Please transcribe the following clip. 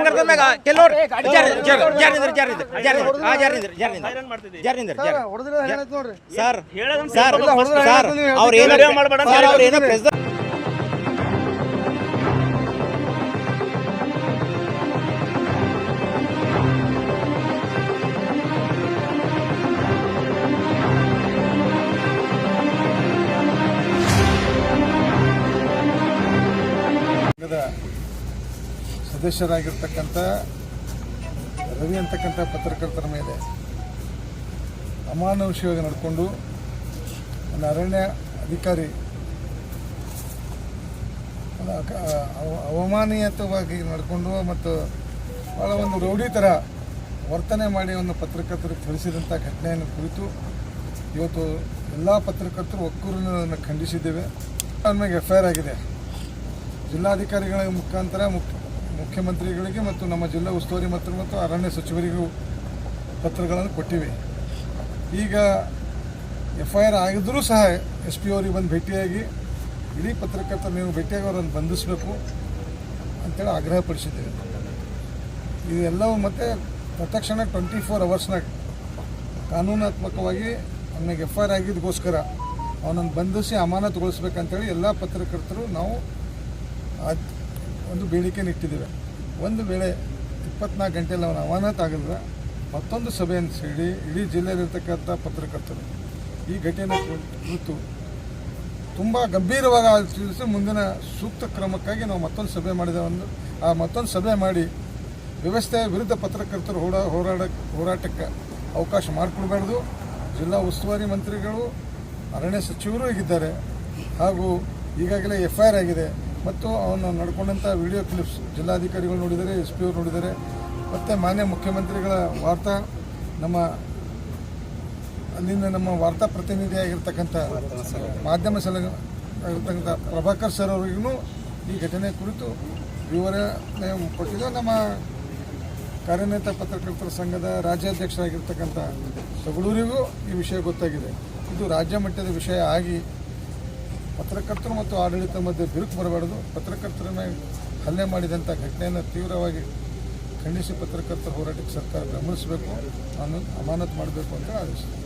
ಪತ್ರಕರ್ತರ ಮ್ಯಾಗ ಕೆಲವರು ಸರ್ ಅವ್ರು ಏನೋ ಸದಸ್ಯರಾಗಿರ್ತಕ್ಕಂಥ ರವಿ ಅಂತಕ್ಕಂಥ ಪತ್ರಕರ್ತರ ಮೇಲೆ ಅಮಾನುಷವಾಗಿ ನಡ್ಕೊಂಡು ಒಂದು ಅರಣ್ಯ ಅಧಿಕಾರಿ ಅವಮಾನೀಯವಾಗಿ ನಡ್ಕೊಂಡು ಮತ್ತು ಭಾಳ ಒಂದು ರೌಡಿ ಥರ ವರ್ತನೆ ಮಾಡಿ ಒಂದು ಪತ್ರಕರ್ತರಿಗೆ ತಿಳಿಸಿದಂಥ ಘಟನೆಯನ್ನು ಕುರಿತು ಇವತ್ತು ಎಲ್ಲ ಪತ್ರಕರ್ತರು ಒಕ್ಕೂರಿನ ಖಂಡಿಸಿದ್ದೇವೆ. ಅವ್ರ ಮೇಲೆ FIR ಆಗಿದೆ. ಜಿಲ್ಲಾಧಿಕಾರಿಗಳ ಮುಖಾಂತರ ಮುಖ್ಯಮಂತ್ರಿಗಳಿಗೆ ಮತ್ತು ನಮ್ಮ ಜಿಲ್ಲಾ ಉಸ್ತುವಾರಿ ಮತ್ತು ಅರಣ್ಯ ಸಚಿವರಿಗೂ ಪತ್ರಗಳನ್ನು ಕೊಟ್ಟಿವೆ. ಈಗ FIR ಆಗಿದ್ದರೂ ಸಹ SP ಅವರಿಗೆ ಬಂದು ಭೇಟಿಯಾಗಿ ಇಡೀ ಪತ್ರಕರ್ತರು ನೀವು ಭೇಟಿಯಾಗಿ ಅವರನ್ನು ಬಂಧಿಸಬೇಕು ಅಂತೇಳಿ ಆಗ್ರಹಪಡಿಸಿದ್ದೇವೆ. ಇದೆಲ್ಲವೂ ಮತ್ತು ತತ್ಕ್ಷಣ 24 ಅವರ್ಸ್ನಾಗ ಕಾನೂನಾತ್ಮಕವಾಗಿ ಅವನಿಗೆ FIR ಆಗಿದ್ದಕ್ಕೋಸ್ಕರ ಅವನನ್ನು ಬಂಧಿಸಿ ಅಮಾನತುಗೊಳಿಸ್ಬೇಕಂತೇಳಿ ಎಲ್ಲ ಪತ್ರಕರ್ತರು ನಾವು ಒಂದು ಬೇಡಿಕೆ ಇಟ್ಟಿದ್ದೇವೆ. ಒಂದು ವೇಳೆ 24 ಗಂಟೆಯಲ್ಲಿ ಅವನ ಅಮಾನತು ಆಗಲಿಲ್ಲ ಮತ್ತೊಂದು ಸಭೆಯನ್ನು ಸೇರಿ ಇಡೀ ಜಿಲ್ಲೆಯಲ್ಲಿರ್ತಕ್ಕಂಥ ಪತ್ರಕರ್ತರು ಈ ಘಟನೆ ಕುರಿತು ತುಂಬ ಗಂಭೀರವಾಗಿ ಆಲೋಚಿಸಿ ಮುಂದಿನ ಸೂಕ್ತ ಕ್ರಮಕ್ಕಾಗಿ ನಾವು ಮತ್ತೊಂದು ಸಭೆ ಮಾಡಿದ್ದೇವೆ. ಮತ್ತೊಂದು ಸಭೆ ಮಾಡಿ ವ್ಯವಸ್ಥೆಯ ವಿರುದ್ಧ ಪತ್ರಕರ್ತರು ಹೋರಾಟಕ್ಕೆ ಅವಕಾಶ ಮಾಡಿಕೊಡ್ಬಾರ್ದು. ಜಿಲ್ಲಾ ಉಸ್ತುವಾರಿ ಮಂತ್ರಿಗಳು ಅರಣ್ಯ ಸಚಿವರು ಆಗಿದ್ದಾರೆ ಹಾಗೂ ಈಗಾಗಲೇ FIR ಆಗಿದೆ ಮತ್ತು ಅವನು ನಡ್ಕೊಂಡಂಥ ವಿಡಿಯೋ ಕ್ಲಿಪ್ಸ್ ಜಿಲ್ಲಾಧಿಕಾರಿಗಳು ನೋಡಿದ್ದಾರೆ, SP ಅವರು ನೋಡಿದ್ದಾರೆ ಮತ್ತು ಮಾನ್ಯ ಮುಖ್ಯಮಂತ್ರಿಗಳ ಅಲ್ಲಿಂದ ನಮ್ಮ ವಾರ್ತಾ ಪ್ರತಿನಿಧಿಯಾಗಿರ್ತಕ್ಕಂಥ ಮಾಧ್ಯಮ ಆಗಿರ್ತಕ್ಕಂಥ ಪ್ರಭಾಕರ್ ಸರ್ ಅವರಿಗೂ ಈ ಘಟನೆ ಕುರಿತು ವಿವರಣೆ ಕೊಟ್ಟಿದ್ದು. ನಮ್ಮ ಕಾರ್ಯನಿರತ ಪತ್ರಕರ್ತರ ಸಂಘದ ರಾಜ್ಯಾಧ್ಯಕ್ಷರಾಗಿರ್ತಕ್ಕಂಥ ತಗಡೂರಿಗೂ ಈ ವಿಷಯ ಗೊತ್ತಾಗಿದೆ. ಇದು ರಾಜ್ಯ ಮಟ್ಟದ ವಿಷಯ ಆಗಿ ಪತ್ರಕರ್ತರು ಮತ್ತು ಆಡಳಿತ ಮಧ್ಯೆ ಬಿರುಕು ಬರಬಾರ್ದು. ಪತ್ರಕರ್ತರ ಮೇಲೆ ಹಲ್ಲೆ ಮಾಡಿದಂಥ ಘಟನೆಯನ್ನು ತೀವ್ರವಾಗಿ ಖಂಡಿಸಿ ಪತ್ರಕರ್ತರ ಹೋರಾಟಕ್ಕೆ ಸರ್ಕಾರ ಬೆಂಬಲಿಸಬೇಕು, ಅಮಾನತು ಮಾಡಬೇಕು ಅಂತ ಆದೇಶಿಸಿದೆ.